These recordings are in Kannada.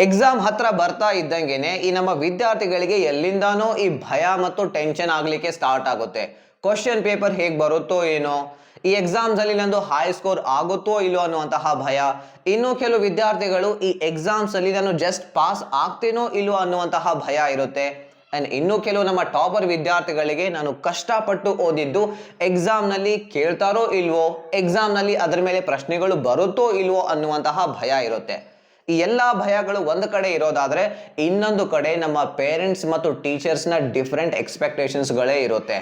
ಎಕ್ಸಾಮ್ ಹತ್ರ ಬರ್ತಾ ಇದ್ದಂಗೆನೆ ಈ ನಮ್ಮ ವಿದ್ಯಾರ್ಥಿಗಳಿಗೆ ಎಲ್ಲಿಂದಾನೋ ಈ ಭಯ ಮತ್ತು ಟೆನ್ಷನ್ ಆಗ್ಲಿಕ್ಕೆ ಸ್ಟಾರ್ಟ್ ಆಗುತ್ತೆ. ಕ್ವಶನ್ ಪೇಪರ್ ಹೇಗೆ ಬರುತ್ತೋ ಏನೋ, ಈ ಎಕ್ಸಾಮ್ಸ್ ಅಲ್ಲಿ ನಂದು ಹೈ ಸ್ಕೋರ್ ಆಗುತ್ತೋ ಇಲ್ಲೋ ಅನ್ನುವಂತಹ ಭಯ. ಇನ್ನು ಕೆಲವು ವಿದ್ಯಾರ್ಥಿಗಳು ಈ ಎಕ್ಸಾಮ್ಸ್ ಅಲ್ಲಿ ನಾನು ಜಸ್ಟ್ ಪಾಸ್ ಆಗ್ತೇನೋ ಇಲ್ಲೋ ಅನ್ನುವಂತಹ ಭಯ ಇರುತ್ತೆ. ಅಂಡ್ ಇನ್ನು ಕೆಲವು ನಮ್ಮ ಟಾಪರ್ ವಿದ್ಯಾರ್ಥಿಗಳಿಗೆ ನಾನು ಕಷ್ಟಪಟ್ಟು ಓದಿದ್ದು ಎಕ್ಸಾಮ್ ನಲ್ಲಿ ಕೇಳ್ತಾರೋ ಇಲ್ವೋ, ಎಕ್ಸಾಮ್ ನಲ್ಲಿ ಅದರ ಮೇಲೆ ಪ್ರಶ್ನೆಗಳು ಬರುತ್ತೋ ಇಲ್ವೋ ಅನ್ನುವಂತಹ ಭಯ ಇರುತ್ತೆ. ಈ ಎಲ್ಲಾ ಭಯಗಳು ಒಂದು ಕಡೆ ಇರೋದಾದ್ರೆ, ಇನ್ನೊಂದು ಕಡೆ ನಮ್ಮ ಪೇರೆಂಟ್ಸ್ ಮತ್ತು ಟೀಚರ್ಸ್ ನ ಡಿಫರೆಂಟ್ ಎಕ್ಸ್ಪೆಕ್ಟೇಷನ್ಸ್ ಗಳೇ ಇರುತ್ತೆ.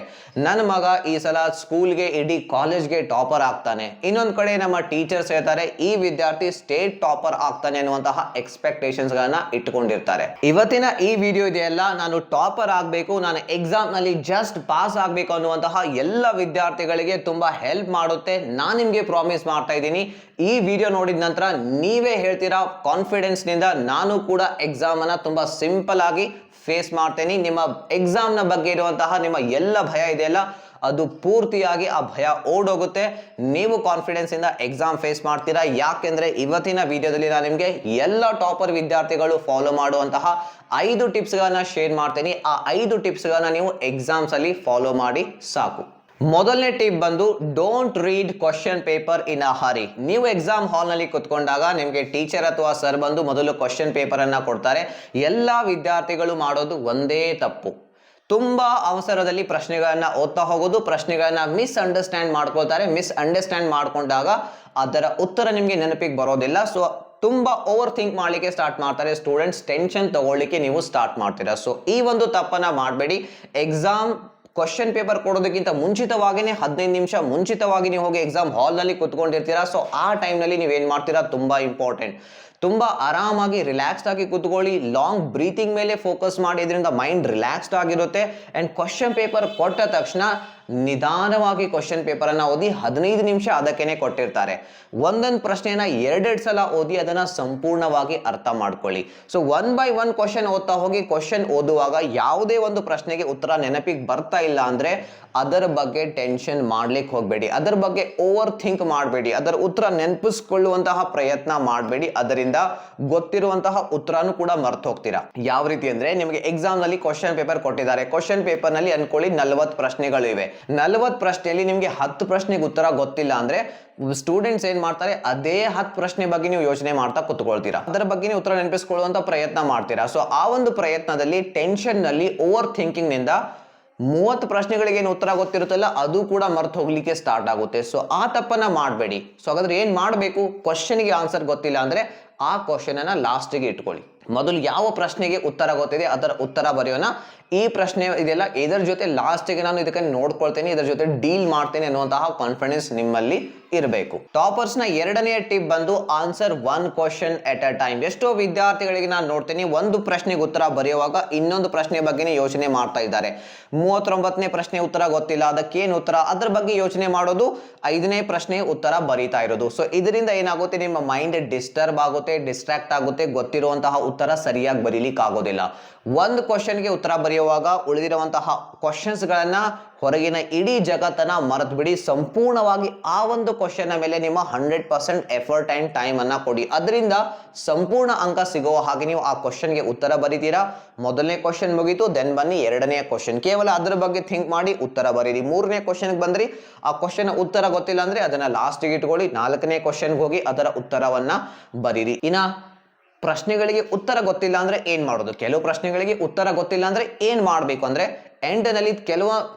ನನ್ನ ಮಗ ಈ ಸಲ ಸ್ಕೂಲ್ಗೆ ಇಡೀ ಕಾಲೇಜ್ಗೆ ಟಾಪರ್ ಆಗ್ತಾನೆ, ಇನ್ನೊಂದು ಕಡೆ ನಮ್ಮ ಟೀಚರ್ಸ್ ಹೇಳ್ತಾರೆ ಈ ವಿದ್ಯಾರ್ಥಿ ಸ್ಟೇಟ್ ಟಾಪರ್ ಆಗ್ತಾನೆ ಅನ್ನುವಂತಹ ಎಕ್ಸ್ಪೆಕ್ಟೇಷನ್ಸ್ ಗಳನ್ನ ಇಟ್ಕೊಂಡಿರ್ತಾರೆ. ಇವತ್ತಿನ ಈ ವಿಡಿಯೋ ಇದೆಯಲ್ಲ, ನಾನು ಟಾಪರ್ ಆಗ್ಬೇಕು, ನಾನು ಎಕ್ಸಾಮ್ ನಲ್ಲಿ ಜಸ್ಟ್ ಪಾಸ್ ಆಗ್ಬೇಕು ಅನ್ನುವಂತಹ ಎಲ್ಲ ವಿದ್ಯಾರ್ಥಿಗಳಿಗೆ ತುಂಬಾ ಹೆಲ್ಪ್ ಮಾಡುತ್ತೆ. ನಾನು ನಿಮ್ಗೆ ಪ್ರಾಮಿಸ್ ಮಾಡ್ತಾ ಇದ್ದೀನಿ, ಈ ವಿಡಿಯೋ ನೋಡಿದ ನಂತರ ನೀವೇ ಹೇಳ್ತೀರಾ ಕಾನ್ಫಿಡೆನ್ಸ್ ನಿಂದ ನಾನು ಕೂಡ ಎಕ್ಸಾಮ್ ಅನ್ನ ತುಂಬಾ ಸಿಂಪಲ್ ಆಗಿ ಫೇಸ್ ಮಾಡ್ತೇನೆ. ನಿಮ್ಮ ಎಕ್ಸಾಮ್ ನ ಬಗ್ಗೆ ಇರುವಂತಹ ನಿಮ್ಮ ಎಲ್ಲ ಭಯ ಇದೆಯಲ್ಲ, ಅದು ಪೂರ್ತಿಯಾಗಿ ಆ ಭಯ ಓಡೋಗುತ್ತೆ. ನೀವು ಕಾನ್ಫಿಡೆನ್ಸ್ ಇಂದ ಎಕ್ಸಾಮ್ ಫೇಸ್ ಮಾಡ್ತೀರಾ. ಯಾಕೆಂದ್ರೆ ಇವತ್ತಿನ ವಿಡಿಯೋದಲ್ಲಿ ನಾನು ನಿಮಗೆ ಎಲ್ಲ ಟಾಪರ್ ವಿದ್ಯಾರ್ಥಿಗಳು ಫಾಲೋ ಮಾಡುವಂತಹ 5 ಟಿಪ್ಸ್ ಗಳನ್ನ ಶೇರ್ ಮಾಡ್ತೀನಿ. ಆ 5 ಟಿಪ್ಸ್ ಗಳನ್ನ ನೀವು ಎಕ್ಸಾಮ್ಸ್ ಅಲ್ಲಿ ಫಾಲೋ ಮಾಡಿ ಸಾಕು. ಮೊದಲನೇ ಟಿಪ್ ಬಂದು don't read question paper in a hurry. ನೀವು ಎಕ್ಸಾಮ್ ಹಾಲ್ ನಲ್ಲಿ ಕುತ್ಕೊಂಡಾಗ ನಿಮಗೆ ಟೀಚರ್ ಅಥವಾ ಸರ್ ಬಂದು ಮೊದಲು ಕ್ವಶನ್ ಪೇಪರ್ ಅನ್ನ ಕೊಡ್ತಾರೆ. ಎಲ್ಲಾ ವಿದ್ಯಾರ್ಥಿಗಳು ಮಾಡೋದು ಒಂದೇ ತಪ್ಪು, ತುಂಬಾ ಅವಸರದಲ್ಲಿ ಪ್ರಶ್ನೆಗಳನ್ನ ಓದ್ತಾ ಹೋಗೋದು, ಪ್ರಶ್ನೆಗಳನ್ನ ಮಿಸ್ಅಂಡರ್ಸ್ಟ್ಯಾಂಡ್ ಮಾಡ್ಕೊಳ್ತಾರೆ. ಮಿಸ್ಅಂಡರ್ಸ್ಟ್ಯಾಂಡ್ ಮಾಡ್ಕೊಂಡಾಗ ಅದರ ಉತ್ತರ ನಿಮ್ಗೆ ನೆನಪಿಗೆ ಬರೋದಿಲ್ಲ. ಸೊ ತುಂಬಾ ಓವರ್ ಥಿಂಕ್ ಮಾಡ್ಲಿಕ್ಕೆ ಸ್ಟಾರ್ಟ್ ಮಾಡ್ತಾರೆ ಸ್ಟೂಡೆಂಟ್ಸ್, ಟೆನ್ಷನ್ ತಗೊಳ್ಳಿಕ್ಕೆ ನೀವು ಸ್ಟಾರ್ಟ್ ಮಾಡ್ತೀರಾ. ಸೊ ಈ ಒಂದು ತಪ್ಪನ್ನ ಮಾಡಬೇಡಿ. ಎಕ್ಸಾಮ್ ಕ್ವಶನ್ ಪೇಪರ್ ಕೊಡೋದಕ್ಕಿಂತ ಮುಂಚಿತವಾಗಿನೇ 15 ನಿಮಿಷ ಮುಂಚಿತವಾಗಿ ನೀವು ಹೋಗಿ ಎಕ್ಸಾಮ್ ಹಾಲ್ ನಲ್ಲಿ ಕುತ್ಕೊಂಡಿರ್ತೀರಾ. ಸೊ ಆ ಟೈಮ್ ನಲ್ಲಿ ನೀವೇನ್ ಮಾಡ್ತೀರಾ, ತುಂಬಾ ಇಂಪಾರ್ಟೆಂಟ್, ತುಂಬಾ ಆರಾಮಾಗಿ ರಿಲ್ಯಾಕ್ಸ್ಡ್ ಆಗಿ ಕುತ್ಕೊಳ್ಳಿ. ಲಾಂಗ್ ಬ್ರೀತಿಂಗ್ ಮೇಲೆ ಫೋಕಸ್ ಮಾಡಿ, ಇದರಿಂದ ಮೈಂಡ್ ರಿಲ್ಯಾಕ್ಸ್ಡ್ ಆಗಿರುತ್ತೆ. ಅಂಡ್ ಕ್ವಶನ್ ಪೇಪರ್ ಕೊಟ್ಟ ತಕ್ಷಣ ನಿಧಾನವಾಗಿ ಕ್ವಶನ್ ಪೇಪರ್ ಅನ್ನ ಓದಿ. 15 ನಿಮಿಷ ಅದಕ್ಕೇನೆ ಕೊಟ್ಟಿರ್ತಾರೆ. ಒಂದೊಂದು ಪ್ರಶ್ನೆಯನ್ನ 2 ಸಲ ಓದಿ ಅದನ್ನ ಸಂಪೂರ್ಣವಾಗಿ ಅರ್ಥ ಮಾಡ್ಕೊಳ್ಳಿ. ಸೊ 1 by 1 ಕ್ವಶನ್ ಓದ್ತಾ ಹೋಗಿ. ಕ್ವಶನ್ ಓದುವಾಗ ಯಾವುದೇ ಒಂದು ಪ್ರಶ್ನೆಗೆ ಉತ್ತರ ನೆನಪಿಗೆ ಬರ್ತಾ ಇಲ್ಲ ಅಂದ್ರೆ ಅದರ ಬಗ್ಗೆ ಟೆನ್ಷನ್ ಮಾಡ್ಲಿಕ್ಕೆ ಹೋಗ್ಬೇಡಿ, ಅದರ ಬಗ್ಗೆ ಓವರ್ ಥಿಂಕ್ ಮಾಡಬೇಡಿ, ಅದರ ಉತ್ತರ ನೆನಪಿಸ್ಕೊಳ್ಳುವಂತಹ ಪ್ರಯತ್ನ ಮಾಡಬೇಡಿ. ಅದರಿಂದ ಗೊತ್ತಿರುವಂತಹ ಉತ್ತರನೂ ಕೂಡ ಮರ್ತು ಹೋಗ್ತೀರಾ. ಯಾವ ರೀತಿ ಅಂದ್ರೆ, ನಿಮಗೆ ಎಕ್ಸಾಮ್ ನಲ್ಲಿ ಕ್ವಶನ್ ಪೇಪರ್ ಕೊಟ್ಟಿದ್ದಾರೆ. ಕ್ವಶನ್ ಪೇಪರ್ ನಲ್ಲಿ ಅನ್ಕೊಳ್ಳಿ 40 ಪ್ರಶ್ನೆಗಳು ಇವೆ. 40 ಪ್ರಶ್ನೆಯಲ್ಲಿ ನಿಮ್ಗೆ 10 ಪ್ರಶ್ನೆಗೆ ಉತ್ತರ ಗೊತ್ತಿಲ್ಲ ಅಂದ್ರೆ ಸ್ಟೂಡೆಂಟ್ಸ್ ಏನ್ ಮಾಡ್ತಾರೆ, ಅದೇ 10 ಪ್ರಶ್ನೆ ಬಗ್ಗೆ ನೀವು ಯೋಚನೆ ಮಾಡ್ತಾ ಕುತ್ಕೊಳ್ತೀರಾ, ಅದರ ಬಗ್ಗೆ ನೀವು ಉತ್ತರ ನೆನಪಿಸ್ಕೊಳ್ಳುವಂತ ಪ್ರಯತ್ನ ಮಾಡ್ತೀರಾ. ಸೊ ಆ ಒಂದು ಪ್ರಯತ್ನದಲ್ಲಿ ಟೆನ್ಷನ್ ನಲ್ಲಿ ಓವರ್ ಥಿಂಕಿಂಗ್ ನಿಂದ 30 ಪ್ರಶ್ನೆಗಳಿಗೆ ಏನು ಉತ್ತರ ಗೊತ್ತಿರುತ್ತಲ್ಲ ಅದು ಕೂಡ ಮರ್ತು ಹೋಗ್ಲಿಕ್ಕೆ ಸ್ಟಾರ್ಟ್ ಆಗುತ್ತೆ. ಸೊ ಆ ತಪ್ಪನ್ನ ಮಾಡಬೇಡಿ. ಸೊ ಹಾಗಾದ್ರೆ ಏನ್ ಮಾಡಬೇಕು, ಕ್ವಶನ್ಗೆ ಆನ್ಸರ್ ಗೊತ್ತಿಲ್ಲ ಅಂದ್ರೆ ಆ ಕ್ವಶನ್ ಅನ್ನ ಲಾಸ್ಟ್ಗೆ ಇಟ್ಕೊಳ್ಳಿ. ಮೊದಲು ಯಾವ ಪ್ರಶ್ನೆಗೆ ಉತ್ತರ ಗೊತ್ತಿದೆ ಅದರ ಉತ್ತರ ಬರೆಯೋಣ. ಈ ಪ್ರಶ್ನೆ ಇದೆಲ್ಲ ಇದರ ಜೊತೆ ಲಾಸ್ಟ್ಗೆ ನಾನು ಇದಕ್ಕೆ ನೋಡ್ಕೊಳ್ತೇನೆ, ಇದರ ಜೊತೆ ಡೀಲ್ ಮಾಡ್ತೇನೆ ಅನ್ನುವಂತಹ ಕಾನ್ಫಿಡೆನ್ಸ್ ನಿಮ್ಮಲ್ಲಿ ಇರಬೇಕು. ಟಾಪರ್ಸ್ ನ ಎರಡನೆಯ ಟಿಪ್ ಬಂದು ಆನ್ಸರ್ 1 ಕ್ವಶನ್ ಎಟ್ ಅ ಟೈಮ್. ಎಷ್ಟೋ ವಿದ್ಯಾರ್ಥಿಗಳಿಗೆ ನಾನು ನೋಡ್ತೀನಿ, ಒಂದು ಪ್ರಶ್ನೆಗೆ ಉತ್ತರ ಬರೆಯುವಾಗ ಇನ್ನೊಂದು ಪ್ರಶ್ನೆ ಬಗ್ಗೆ ಯೋಚನೆ ಮಾಡ್ತಾ ಇದ್ದಾರೆ. 39ನೇ ಪ್ರಶ್ನೆ ಉತ್ತರ ಗೊತ್ತಿಲ್ಲ, ಅದಕ್ಕೇನು ಉತ್ತರ, ಅದ್ರ ಬಗ್ಗೆ ಯೋಚನೆ ಮಾಡೋದು, 5ನೇ ಪ್ರಶ್ನೆ ಉತ್ತರ ಬರೀತಾ ಇರೋದು. ಸೊ ಇದರಿಂದ ಏನಾಗುತ್ತೆ, ನಿಮ್ಮ ಮೈಂಡ್ ಡಿಸ್ಟರ್ಬ್ ಆಗುತ್ತೆ, ಡಿಸ್ಟ್ರಾಕ್ಟ್ ಆಗುತ್ತೆ, ಗೊತ್ತಿರುವಂತಹ ಉತ್ತರ ಸರಿಯಾಗಿ ಬರೀಲಿಕ್ಕೆ ಆಗೋದಿಲ್ಲ. ಒಂದು ಕ್ವಶನ್ಗೆ ಉತ್ತರ ಬರೆಯುವಾಗ ಉಳಿದಿರುವಂತಹ ಕ್ವಶನ್ಸ್ ಗಳನ್ನ, ಹೊರಗಿನ ಇಡೀ ಜಗತ್ತನ್ನ ಮರೆತು ಬಿಡಿ. ಸಂಪೂರ್ಣವಾಗಿ ಆ ಒಂದು ಕ್ವಶನ್ ಮೇಲೆ ನಿಮ್ಮ 100% ಎಫರ್ಟ್ ಅಂಡ್ ಟೈಮ್ ಅನ್ನ ಕೊಡಿ. ಅದರಿಂದ ಸಂಪೂರ್ಣ ಅಂಕ ಸಿಗುವ ಹಾಗೆ ನೀವು ಆ ಕ್ವಶನ್ಗೆ ಉತ್ತರ ಬರೀತೀರಾ. ಮೊದಲನೇ ಕ್ವಶನ್ ಮುಗೀತು, ದೆನ್ ಬನ್ನಿ ಎರಡನೆಯ ಕ್ವಶನ್, ಕೇವಲ ಅದರ ಬಗ್ಗೆ ಥಿಂಕ್ ಮಾಡಿ ಉತ್ತರ ಬರೀರಿ. 3ನೇ ಕ್ವಶನ್ಗೆ ಬಂದ್ರಿ, ಆ ಕ್ವಶನ್ ಉತ್ತರ ಗೊತ್ತಿಲ್ಲ ಅಂದ್ರೆ ಅದನ್ನ ಲಾಸ್ಟ್ಗೆ ಇಟ್ಕೊಳ್ಳಿ. 4ನೇ ಕ್ವಶನ್ಗೆ ಹೋಗಿ ಅದರ ಉತ್ತರವನ್ನ ಬರೀರಿ. ಇನ್ನ ಪ್ರಶ್ನೆಗಳಿಗೆ ಉತ್ತರ ಗೊತ್ತಿಲ್ಲ ಅಂದ್ರೆ ಏನ್ ಮಾಡೋದು, ಕೆಲವು ಪ್ರಶ್ನೆಗಳಿಗೆ ಉತ್ತರ ಗೊತ್ತಿಲ್ಲ ಅಂದ್ರೆ ಏನ್ ಮಾಡ್ಬೇಕು ಅಂದ್ರೆ, ಎಂಡ್ ನಲ್ಲಿ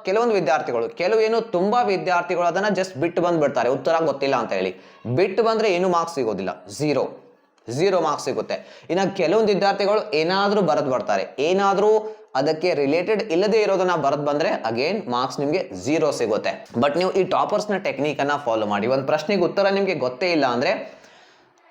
ಕೆಲವೊಂದು ವಿದ್ಯಾರ್ಥಿಗಳು, ಕೆಲವೇನು ತುಂಬಾ ವಿದ್ಯಾರ್ಥಿಗಳು ಅದನ್ನ ಜಸ್ಟ್ ಬಿಟ್ಟು ಬಂದ್ಬಿಡ್ತಾರೆ, ಉತ್ತರ ಗೊತ್ತಿಲ್ಲ ಅಂತ ಹೇಳಿ. ಬಿಟ್ಟು ಬಂದ್ರೆ ಏನು ಮಾರ್ಕ್ಸ್ ಸಿಗೋದಿಲ್ಲ, ಝೀರೋ ಮಾರ್ಕ್ಸ್ ಸಿಗುತ್ತೆ. ಇನ್ನು ಕೆಲವೊಂದು ವಿದ್ಯಾರ್ಥಿಗಳು ಏನಾದ್ರೂ ಬರೆದು ಬರ್ತಾರೆ, ಏನಾದ್ರೂ ಅದಕ್ಕೆ ರಿಲೇಟೆಡ್ ಇಲ್ಲದೆ ಇರೋದನ್ನ ಬರೆದು ಬಂದ್ರೆ ಅಗೇನ್ ಮಾರ್ಕ್ಸ್ ನಿಮ್ಗೆ 0 ಸಿಗುತ್ತೆ. ಬಟ್ ನೀವು ಈ ಟಾಪರ್ಸ್ ನ ಟೆಕ್ನಿಕ್ ಅನ್ನ ಫಾಲೋ ಮಾಡಿ. ಒಂದು ಪ್ರಶ್ನೆಗೆ ಉತ್ತರ ನಿಮ್ಗೆ ಗೊತ್ತೇ ಇಲ್ಲ ಅಂದ್ರೆ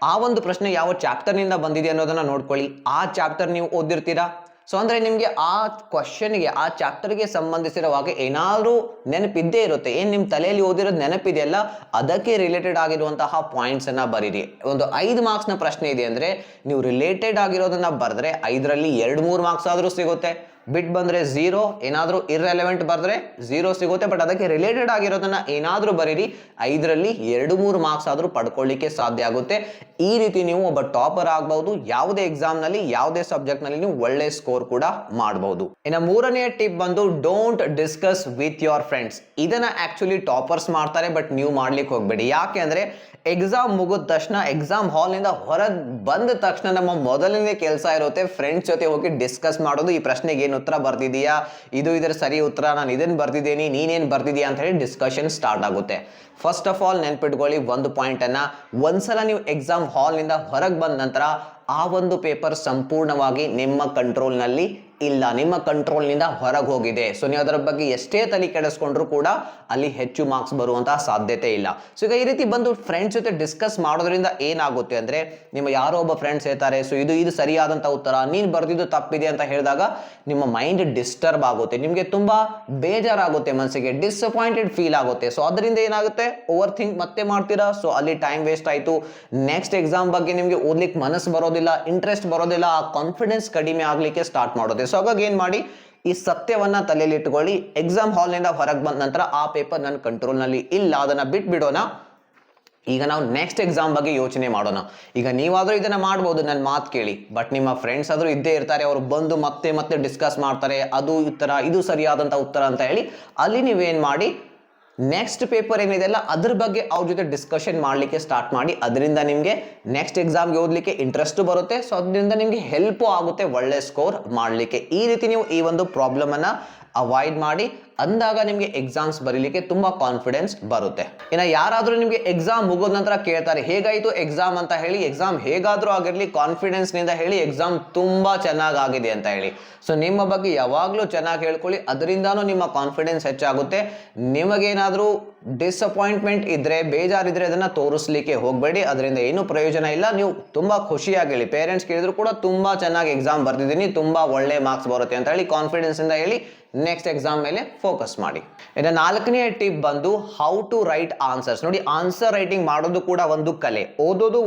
ಆ ಒಂದು ಪ್ರಶ್ನೆ ಯಾವ ಚಾಪ್ಟರ್ ನಿಂದ ಬಂದಿದೆ ಅನ್ನೋದನ್ನ ನೋಡ್ಕೊಳ್ಳಿ. ಆ ಚಾಪ್ಟರ್ ನೀವು ಓದಿರ್ತೀರಾ. ಸೊ ಅಂದ್ರೆ ನಿಮ್ಗೆ ಆ ಕ್ವಶನ್ಗೆ, ಆ ಚಾಪ್ಟರ್ಗೆ ಸಂಬಂಧಿಸಿರುವಾಗ ಏನಾದ್ರೂ ನೆನಪಿದ್ದೇ ಇರುತ್ತೆ. ಏನ್ ನಿಮ್ ತಲೆಯಲ್ಲಿ ಓದಿರೋದು ನೆನಪಿದೆಯಲ್ಲ, ಅದಕ್ಕೆ ರಿಲೇಟೆಡ್ ಆಗಿರುವಂತಹ ಪಾಯಿಂಟ್ಸ್ ಅನ್ನ ಬರೀರಿ. ಒಂದು 5 ಮಾರ್ಕ್ಸ್ ನ ಪ್ರಶ್ನೆ ಇದೆ ಅಂದ್ರೆ ನೀವು ರಿಲೇಟೆಡ್ ಆಗಿರೋದನ್ನ ಬರೆದ್ರೆ 5ರಲ್ಲಿ 2-3 ಮಾರ್ಕ್ಸ್ ಆದ್ರೂ ಸಿಗುತ್ತೆ. ಬಿಟ್ ಬಂದ್ರೆ 0, ಏನಾದರೂ ಇರ್ರೆಲೆವೆಂಟ್ ಬರೆದ್ರೆ 0 ಸಿಗುತ್ತೆ. ಬಟ್ ಅದಕ್ಕೆ ರಿಲೇಟೆಡ್ ಆಗಿರೋದನ್ನ ಏನಾದರೂ ಬರೀರಿ, 5ರಲ್ಲಿ 2-3 ಮಾರ್ಕ್ಸ್ ಆದರೂ ಪಡ್ಕೊಳ್ಳಿಕ್ಕೆ ಸಾಧ್ಯ ಆಗುತ್ತೆ. ಈ ರೀತಿ ನೀವು ಒಬ್ಬ ಟಾಪರ್ ಆಗಬಹುದು. ಯಾವುದೇ ಎಕ್ಸಾಮ್ ನಲ್ಲಿ ಯಾವುದೇ ಸಬ್ಜೆಕ್ಟ್ ನಲ್ಲಿ ನೀವು ಒಳ್ಳೆ ಸ್ಕೋರ್ ಕೂಡ ಮಾಡಬಹುದು. ಇನ್ನು ಮೂರನೇ ಟಿಪ್ ಬಂದು don't discuss with your friends. ಇದನ್ನ ಆಕ್ಚುಲಿ ಟಾಪರ್ಸ್ ಮಾಡ್ತಾರೆ, ಬಟ್ ನೀವು ಮಾಡ್ಲಿಕ್ಕೆ ಹೋಗ್ಬೇಡಿ. ಯಾಕೆ ಅಂದ್ರೆ ಎಕ್ಸಾಮ್ ಮುಗಿದ ತಕ್ಷಣ, ಎಕ್ಸಾಮ್ ಹಾಲ್ ನಿಂದ ಹೊರಗೆ ಬಂದ ತಕ್ಷಣ ನಮ್ಮ ಮೊದಲನೇ ಕೆಲಸ ಇರುತ್ತೆ ಫ್ರೆಂಡ್ಸ್ ಜೊತೆ ಹೋಗಿ ಡಿಸ್ಕಸ್ ಮಾಡೋದು. ಈ ಪ್ರಶ್ನೆಗೆ ಏನು ಉತ್ತರ ಬರ್ದಿದೀಯಾ, ಇದರ ಸರಿ ಉತ್ತರ, ನಾನು ಇದನ್ನ ಬರ್ದಿದ್ದೀನಿ, ನೀನೇನು ಬರ್ದಿದೀಯಾ ಅಂತ ಹೇಳಿ ಡಿಸ್ಕಷನ್ ಸ್ಟಾರ್ಟ್ ಆಗುತ್ತೆ. ಫಸ್ಟ್ ಆಫ್ ಆಲ್ ನೆನ್ಪಿಟ್ಕೊಳ್ಳಿ ಒಂದು ಪಾಯಿಂಟ್ ಅನ್ನ, ಒಂದ್ಸಲ ನೀವು ಎಕ್ಸಾಮ್ ಹಾಲ್ ನಿಂದ ಹೊರಗೆ ಬಂದ ನಂತರ ಆ ಒಂದು ಪೇಪರ್ ಸಂಪೂರ್ಣವಾಗಿ ನಿಮ್ಮ ಕಂಟ್ರೋಲ್ ನಲ್ಲಿ ಇಲ್ಲ, ನಿಮ್ಮ ಕಂಟ್ರೋಲ್ ನಿಂದ ಹೊರಗೆ ಹೋಗಿದೆ. ಸೊ ನೀವು ಅದರ ಬಗ್ಗೆ ಎಷ್ಟೇ ತಲೆ ಕೆಡಿಸ್ಕೊಂಡ್ರು ಕೂಡ ಅಲ್ಲಿ ಹೆಚ್ಚು ಮಾರ್ಕ್ಸ್ ಬರುವಂತಹ ಸಾಧ್ಯತೆ ಇಲ್ಲ. ಸೊ ಈಗ ಈ ರೀತಿ ಬಂದು ಫ್ರೆಂಡ್ಸ್ ಜೊತೆ ಡಿಸ್ಕಸ್ ಮಾಡೋದ್ರಿಂದ ಏನಾಗುತ್ತೆ ಅಂದ್ರೆ, ನಿಮ್ಮ ಯಾರೋ ಒಬ್ಬ ಫ್ರೆಂಡ್ಸ್ ಹೇಳ್ತಾರೆ ಸೊ ಇದು ಸರಿಯಾದಂತ ಉತ್ತರ, ನೀನ್ ಬರ್ದಿದ್ದು ತಪ್ಪಿದೆ ಅಂತ ಹೇಳಿದಾಗ ನಿಮ್ಮ ಮೈಂಡ್ ಡಿಸ್ಟರ್ಬ್ ಆಗುತ್ತೆ, ನಿಮ್ಗೆ ತುಂಬಾ ಬೇಜಾರಾಗುತ್ತೆ, ಮನಸ್ಸಿಗೆ ಡಿಸಪಾಯಿಂಟೆಡ್ ಫೀಲ್ ಆಗುತ್ತೆ. ಸೊ ಅದರಿಂದ ಏನಾಗುತ್ತೆ, ಓವರ್ ಥಿಂಕ್ ಮತ್ತೆ ಮಾಡ್ತೀರಾ. ಸೊ ಅಲ್ಲಿ ಟೈಮ್ ವೇಸ್ಟ್ ಆಯ್ತು. ನೆಕ್ಸ್ಟ್ ಎಕ್ಸಾಮ್ ಬಗ್ಗೆ ನಿಮ್ಗೆ ಓದ್ಲಿಕ್ಕೆ ಮನಸ್ಸು ಬರೋದಿಲ್ಲ, ಇಂಟ್ರೆಸ್ಟ್ ಬರೋದಿಲ್ಲ, ಆ ಕಾನ್ಫಿಡೆನ್ಸ್ ಕಡಿಮೆ ಆಗ್ಲಿಕ್ಕೆ ಸ್ಟಾರ್ಟ್ ಮಾಡೋದು. ಸೊ ಹಾಗಾಗಿ ಏನ್ ಮಾಡಿ, ಈ ಸತ್ಯವನ್ನ ತಲೆಯಲ್ಲಿ ಇಟ್ಕೊಳ್ಳಿ. ಎಕ್ಸಾಮ್ ಹಾಲ್ ನಿಂದ ಹೊರಗೆ ಬಂದ ನಂತರ ಆ ಪೇಪರ್ ನನ್ನ ಕಂಟ್ರೋಲ್ ನಲ್ಲಿ ಇಲ್ಲ, ಅದನ್ನ ಬಿಟ್ಬಿಡೋಣ. ಈಗ ನಾವು ನೆಕ್ಸ್ಟ್ ಎಕ್ಸಾಮ್ ಬಗ್ಗೆ ಯೋಚನೆ ಮಾಡೋಣ. ಈಗ ನೀವಾದ್ರೂ ಇದನ್ನ ಮಾಡ್ಬೋದು, ನನ್ನ ಮಾತು ಕೇಳಿ. ಬಟ್ ನಿಮ್ಮ ಫ್ರೆಂಡ್ಸ್ ಆದ್ರೂ ಇದ್ದೇ ಇರ್ತಾರೆ, ಅವರು ಬಂದು ಮತ್ತೆ ಮತ್ತೆ ಡಿಸ್ಕಸ್ ಮಾಡ್ತಾರೆ, ಅದು ಉತ್ತರ, ಇದು ಸರಿಯಾದಂತ ಉತ್ತರ ಅಂತ ಹೇಳಿ. ಅಲ್ಲಿ ನೀವೇನ್ ಮಾಡಿ, ನೆಕ್ಸ್ಟ್ ಪೇಪರ್ ಏನಿದೆ ಅಲ್ಲ ಅದ್ರ ಬಗ್ಗೆ ಅವ್ರ ಜೊತೆ ಡಿಸ್ಕಷನ್ ಮಾಡ್ಲಿಕ್ಕೆ ಸ್ಟಾರ್ಟ್ ಮಾಡಿ. ಅದರಿಂದ ನಿಮ್ಗೆ ನೆಕ್ಸ್ಟ್ ಎಕ್ಸಾಮ್ಗೆ ಓದ್ಲಿಕ್ಕೆ ಇಂಟ್ರೆಸ್ಟ್ ಬರುತ್ತೆ. ಸೊ ಅದರಿಂದ ನಿಮ್ಗೆ ಹೆಲ್ಪ್ ಆಗುತ್ತೆ ಒಳ್ಳೆ ಸ್ಕೋರ್ ಮಾಡ್ಲಿಕ್ಕೆ. ಈ ರೀತಿ ನೀವು ಈ ಒಂದು ಪ್ರಾಬ್ಲಮ್ ಅನ್ನ ಅವಾಯ್ಡ್ ಮಾಡಿ, ಅಂದಾಗ ನಿಮ್ಗೆ ಎಕ್ಸಾಮ್ಸ್ ಬರೀಲಿಕ್ಕೆ ತುಂಬಾ ಕಾನ್ಫಿಡೆನ್ಸ್ ಬರುತ್ತೆ. ಇನ್ನು ಯಾರಾದ್ರೂ ನಿಮ್ಗೆ ಎಕ್ಸಾಮ್ ಮುಗಿದ ನಂತರ ಕೇಳ್ತಾರೆ ಹೇಗಾಯ್ತು ಎಕ್ಸಾಮ್ ಅಂತ ಹೇಳಿ, ಎಕ್ಸಾಮ್ ಹೇಗಾದ್ರೂ ಆಗಿರ್ಲಿ ಕಾನ್ಫಿಡೆನ್ಸ್ ನಿಂದ ಹೇಳಿ ಎಕ್ಸಾಮ್ ತುಂಬಾ ಚೆನ್ನಾಗಿ ಆಗಿದೆ ಅಂತ ಹೇಳಿ. ಸೊ ನಿಮ್ಮ ಬಗ್ಗೆ ಯಾವಾಗ್ಲೂ ಚೆನ್ನಾಗಿ ಹೇಳ್ಕೊಳ್ಳಿ, ಅದರಿಂದಾನು ನಿಮ್ಮ ಕಾನ್ಫಿಡೆನ್ಸ್ ಹೆಚ್ಚಾಗುತ್ತೆ. ನಿಮಗೇನಾದ್ರೂ ಡಿಸಪಾಯಿಂಟ್ಮೆಂಟ್ ಇದ್ರೆ, ಬೇಜಾರಿದ್ರೆ ಅದನ್ನ ತೋರಿಸ್ಲಿಕ್ಕೆ ಹೋಗ್ಬೇಡಿ, ಅದರಿಂದ ಏನು ಪ್ರಯೋಜನ ಇಲ್ಲ. ನೀವು ತುಂಬಾ ಖುಷಿಯಾಗಿ ಹೇಳಿ, ಪೇರೆಂಟ್ಸ್ ಕೇಳಿದ್ರು ಕೂಡ ತುಂಬಾ ಚೆನ್ನಾಗಿ ಎಕ್ಸಾಮ್ ಬರ್ದಿದ್ದೀನಿ, ತುಂಬಾ ಒಳ್ಳೆ ಮಾರ್ಕ್ಸ್ ಬರುತ್ತೆ ಅಂತ ಹೇಳಿ ಕಾನ್ಫಿಡೆನ್ಸ್ ಇಂದ ಹೇಳಿ ನೆಕ್ಸ್ಟ್ ಎಕ್ಸಾಮ್ ಮೇಲೆ ಫೋಕಸ್ ಮಾಡಿ. ಇನ್ನು ನಾಲ್ಕನೇ ಟಿಪ್ ಬಂದು ಹೌ ಟು ರೈಟ್ ಆನ್ಸರ್ಸ್. ನೋಡಿ, ಆನ್ಸರ್ ರೈಟಿಂಗ್ ಮಾಡೋದು ಕೂಡ ಒಂದು ಕಲೆ, ಓದೋದು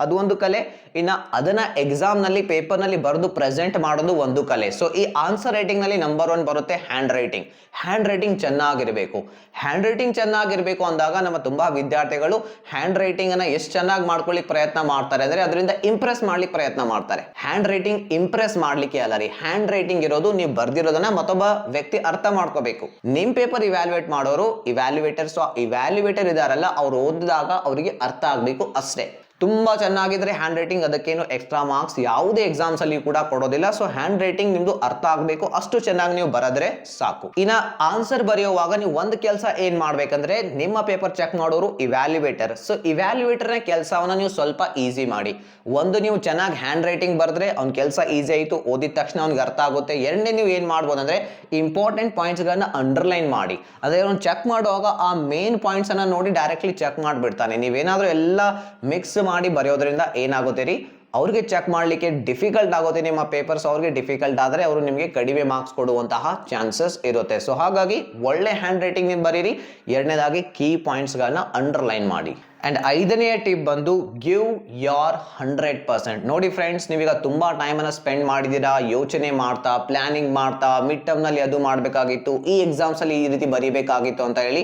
ಅದು ಒಂದು ಕಲೆ, ಇನ್ನು ಅದನ್ನ ಎಕ್ಸಾಮ್ ನಲ್ಲಿ ಪೇಪರ್ ನಲ್ಲಿ ಬರೆದು ಪ್ರೆಸೆಂಟ್ ಮಾಡೋದು ಒಂದು ಕಲೆ. ಸೊ ಈ ಆನ್ಸರ್ ರೈಟಿಂಗ್ ನಲ್ಲಿ ನಂಬರ್ 1 ಬರುತ್ತೆ ಹ್ಯಾಂಡ್ ರೈಟಿಂಗ್. ಹ್ಯಾಂಡ್ ರೈಟಿಂಗ್ ಚೆನ್ನಾಗಿರ್ಬೇಕು. ಹ್ಯಾಂಡ್ ರೈಟಿಂಗ್ ಚೆನ್ನಾಗಿರ್ಬೇಕು ಅಂದಾಗ ನಮ್ಮ ತುಂಬಾ ವಿದ್ಯಾರ್ಥಿಗಳು ಹ್ಯಾಂಡ್ ರೈಟಿಂಗ್ ಅನ್ನ ಎಷ್ಟು ಚೆನ್ನಾಗಿ ಮಾಡ್ಕೊಳ್ಳಿಕ್ ಪ್ರಯತ್ನ ಮಾಡ್ತಾರೆ ಅಂದ್ರೆ ಅದರಿಂದ ಇಂಪ್ರೆಸ್ ಮಾಡ್ಲಿಕ್ಕೆ ಪ್ರಯತ್ನ ಮಾಡ್ತಾರೆ. ಹ್ಯಾಂಡ್ ರೈಟಿಂಗ್ ಇಂಪ್ರೆಸ್ ಮಾಡ್ಲಿಕ್ಕೆ ಅಲ್ಲ ರೀ, ಹ್ಯಾಂಡ್ ರೈಟಿಂಗ್ ಇರೋದು ನೀವು ಬರ್ದಿರೋದನ್ನ ಮತ್ತೊಬ್ಬ ವ್ಯಕ್ತಿ ಅರ್ಥ ಮಾಡ್ಕೋಬೇಕು. ನಿಮ್ ಪೇಪರ್ ಇವ್ಯಾಲ್ಯೂಯೇಟ್ ಮಾಡೋರು ಇವ್ಯಾಲ್ಯೂಯೇಟರ್ ಇದಾರಲ್ಲ, ಅವ್ರು ಓದಿದಾಗ ಅವರಿಗೆ ಅರ್ಥ ಆಗ್ಬೇಕು ಅಷ್ಟೇ. ತುಂಬಾ ಚೆನ್ನಾಗಿದ್ರೆ ಹ್ಯಾಂಡ್ ರೈಟಿಂಗ್ ಅದಕ್ಕೇನು ಎಕ್ಸ್ಟ್ರಾ ಮಾರ್ಕ್ಸ್ ಯಾವುದೇ ಎಕ್ಸಾಮ್ಸ್ ಅಲ್ಲಿ ಕೂಡ ಕೊಡೋದಿಲ್ಲ. ಸೊ ಹ್ಯಾಂಡ್ ರೈಟಿಂಗ್ ನಿಮ್ದು ಅರ್ಥ ಆಗ್ಬೇಕು, ಅಷ್ಟು ಚೆನ್ನಾಗಿ ನೀವು ಬರೆದ್ರೆ ಸಾಕು. ಇನ್ನ ಆನ್ಸರ್ ಬರೆಯುವಾಗ ನೀವು ಒಂದು ಕೆಲಸ ಏನ್ ಮಾಡ್ಬೇಕಂದ್ರೆ, ನಿಮ್ಮ ಪೇಪರ್ ಚೆಕ್ ಮಾಡೋರು ಇವ್ಯಾಲ್ಯೂಯೇಟರ್. ಸೊ ಇವ್ಯಾಲ್ಯೂಯೇಟರ್ ನ ಕೆಲಸವನ್ನ ನೀವು ಸ್ವಲ್ಪ ಈಸಿ ಮಾಡಿ. ಒಂದು, ನೀವು ಚೆನ್ನಾಗಿ ಹ್ಯಾಂಡ್ ರೈಟಿಂಗ್ ಬರೆದ್ರೆ ಅವ್ನ ಕೆಲಸ ಈಸಿ ಆಯ್ತು, ಓದಿದ ತಕ್ಷಣ ಅವ್ನಿಗೆ ಅರ್ಥ ಆಗುತ್ತೆ. ಎರಡನೇ, ನೀವು ಏನ್ ಮಾಡ್ಬೋದು ಅಂದ್ರೆ ಇಂಪಾರ್ಟೆಂಟ್ ಪಾಯಿಂಟ್ಸ್ ಗಳನ್ನ ಅಂಡರ್ಲೈನ್ ಮಾಡಿ. ಅದೇ ಅವ್ನು ಚೆಕ್ ಮಾಡುವಾಗ ಆ ಮೇನ್ ಪಾಯಿಂಟ್ಸ್ ಅನ್ನ ನೋಡಿ ಡೈರೆಕ್ಟ್ಲಿ ಚೆಕ್ ಮಾಡ್ಬಿಡ್ತಾನೆ. ನೀವೇನಾದ್ರೂ ಎಲ್ಲ ಮಿಕ್ಸ್ ಮಾಡಿ ಬರೆಯೋದ್ರಿಂದ ಏನಾಗುತ್ತೆ ರೀ, ಅವ್ರಿಗೆ ಚೆಕ್ ಮಾಡ್ಲಿಕ್ಕೆ ಡಿಫಿಕಲ್ಟ್ ಆಗುತ್ತೆ. ನಿಮ್ಮ ಪೇಪರ್ಸ್ ಅವ್ರಿಗೆ ಡಿಫಿಕಲ್ಟ್ ಆದ್ರೆ ಅವರು ನಿಮಗೆ ಕಡಿಮೆ ಮಾರ್ಕ್ಸ್ ಕೊಡುವಂತಹ ಚಾನ್ಸಸ್ ಇರುತ್ತೆ. ಸೊ ಹಾಗಾಗಿ ಒಳ್ಳೆ ಹ್ಯಾಂಡ್ ರೈಟಿಂಗ್ ನಿಂದ ಬರೀರಿ. ಎರಡನೇದಾಗಿ ಕೀ ಪಾಯಿಂಟ್ಸ್ ಗಳನ್ನ ಅಂಡರ್ಲೈನ್ ಮಾಡಿ. ಅಂಡ್ ಐದನೆಯ ಟಿಪ್ ಬಂದು ಗಿವ್ ಯೋರ್ 100%. ನೋಡಿ ಫ್ರೆಂಡ್ಸ್, ನೀವೀಗ ತುಂಬಾ ಟೈಮ್ ಅನ್ನ ಸ್ಪೆಂಡ್ ಮಾಡಿದೀರಾ ಯೋಚನೆ ಮಾಡ್ತಾ, ಪ್ಲಾನಿಂಗ್ ಮಾಡ್ತಾ, ಮಿಡ್ ಟರ್ಮ್ ನಲ್ಲಿ ಅದು ಮಾಡಬೇಕಾಗಿತ್ತು, ಈ ಎಕ್ಸಾಮ್ಸ್ ಅಲ್ಲಿ ಈ ರೀತಿ ಬರೀಬೇಕಾಗಿತ್ತು ಅಂತ ಹೇಳಿ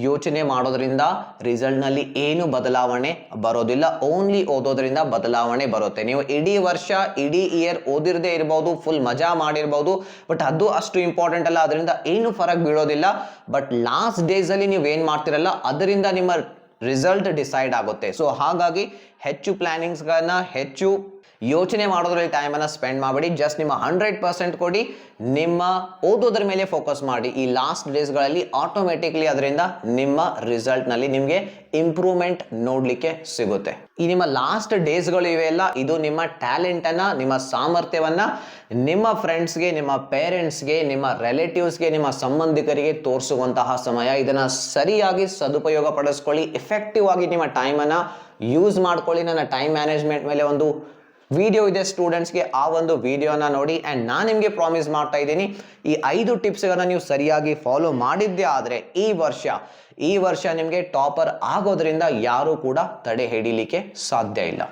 ಯೋಚನೆ ಮಾಡೋದ್ರಿಂದ ರಿಸಲ್ಟ್ ನಲ್ಲಿ ಏನು ಬದಲಾವಣೆ ಬರೋದಿಲ್ಲ. ಓನ್ಲಿ ಓದೋದ್ರಿಂದ ಬದಲಾವಣೆ ಬರುತ್ತೆ. ನೀವು ಇಡೀ ವರ್ಷ, ಇಡೀ ಇಯರ್ ಓದಿರದೇ ಇರಬಹುದು, ಫುಲ್ ಮಜಾ ಮಾಡಿರ್ಬಹುದು, ಬಟ್ ಅದು ಅಷ್ಟು ಇಂಪಾರ್ಟೆಂಟ್ ಅಲ್ಲ, ಅದರಿಂದ ಏನು ಫರಕ್ ಬೀಳೋದಿಲ್ಲ. ಬಟ್ ಲಾಸ್ಟ್ ಡೇಸ್ ಅಲ್ಲಿ ನೀವು ಏನ್ ಮಾಡ್ತಿರಲ್ಲ ಅದರಿಂದ ನಿಮ್ಮ ರಿಸಲ್ಟ್ ಡಿಸೈಡ್ ಆಗುತ್ತೆ. ಸೊ ಹಾಗಾಗಿ ಹೆಚ್ಚು ಪ್ಲಾನಿಂಗ್ಸ್ ಗಳನ್ನ, ಹೆಚ್ಚು ಯೋಚನೆ ಮಾಡೋದ್ರಲ್ಲಿ ಟೈಮ್ ಅನ್ನ ಸ್ಪೆಂಡ್ ಮಾಡಬೇಡಿ. ಜಸ್ಟ್ ನಿಮ್ಮ 100% ಕೊಡಿ, ನಿಮ್ಮ ಓದೋದ್ರ ಮೇಲೆ ಫೋಕಸ್ ಮಾಡಿ. ಈ ಲಾಸ್ಟ್ ಡೇಸ್ ಗಳಲ್ಲಿ ಆಟೋಮೆಟಿಕ್ಲಿ ಅದರಿಂದ ನಿಮ್ಮ ರಿಸಲ್ಟ್ ನಲ್ಲಿ ನಿಮ್ಗೆ ಇಂಪ್ರೂವ್ಮೆಂಟ್ ನೋಡ್ಲಿಕ್ಕೆ ಸಿಗುತ್ತೆ. ಈ ನಿಮ್ಮ ಲಾಸ್ಟ್ ಡೇಸ್ಗಳು ಇವೆಲ್ಲ, ಇದು ನಿಮ್ಮ ಟ್ಯಾಲೆಂಟ್ ಅನ್ನ, ನಿಮ್ಮ ಸಾಮರ್ಥ್ಯವನ್ನ ನಿಮ್ಮ ಫ್ರೆಂಡ್ಸ್ಗೆ, ನಿಮ್ಮ ಪೇರೆಂಟ್ಸ್ಗೆ, ನಿಮ್ಮ ರಿಲೇಟಿವ್ಸ್ಗೆ, ನಿಮ್ಮ ಸಂಬಂಧಿಕರಿಗೆ ತೋರಿಸುವಂತಹ ಸಮಯ. ಇದನ್ನ ಸರಿಯಾಗಿ ಸದುಪಯೋಗ ಪಡಿಸ್ಕೊಳ್ಳಿ. ಎಫೆಕ್ಟಿವ್ ಆಗಿ ನಿಮ್ಮ ಟೈಮ್ ಅನ್ನ ಯೂಸ್ ಮಾಡ್ಕೊಳ್ಳಿ. ನನ್ನ ಟೈಮ್ ಮ್ಯಾನೇಜ್ಮೆಂಟ್ ಮೇಲೆ ಒಂದು ವಿಡಿಯೋ ಇದೆ ಸ್ಟೂಡೆಂಟ್ಸ್ಗೆ, ಆ ಒಂದು ವಿಡಿಯೋನ ನೋಡಿ. ಆ್ಯಂಡ್ ನಾನು ನಿಮಗೆ ಪ್ರಾಮಿಸ್ ಮಾಡ್ತಾ ಇದ್ದೀನಿ, ಈ 5 ಟಿಪ್ಸ್ಗಳನ್ನ ನೀವು ಸರಿಯಾಗಿ ಫಾಲೋ ಮಾಡಿದ್ದೇ ಆದರೆ ಈ ವರ್ಷ ನಿಮಗೆ ಟಾಪರ್ ಆಗೋದ್ರಿಂದ ಯಾರೂ ಕೂಡ ತಡೆ ಹಿಡಿಲಿಕ್ಕೆ ಸಾಧ್ಯ ಇಲ್ಲ.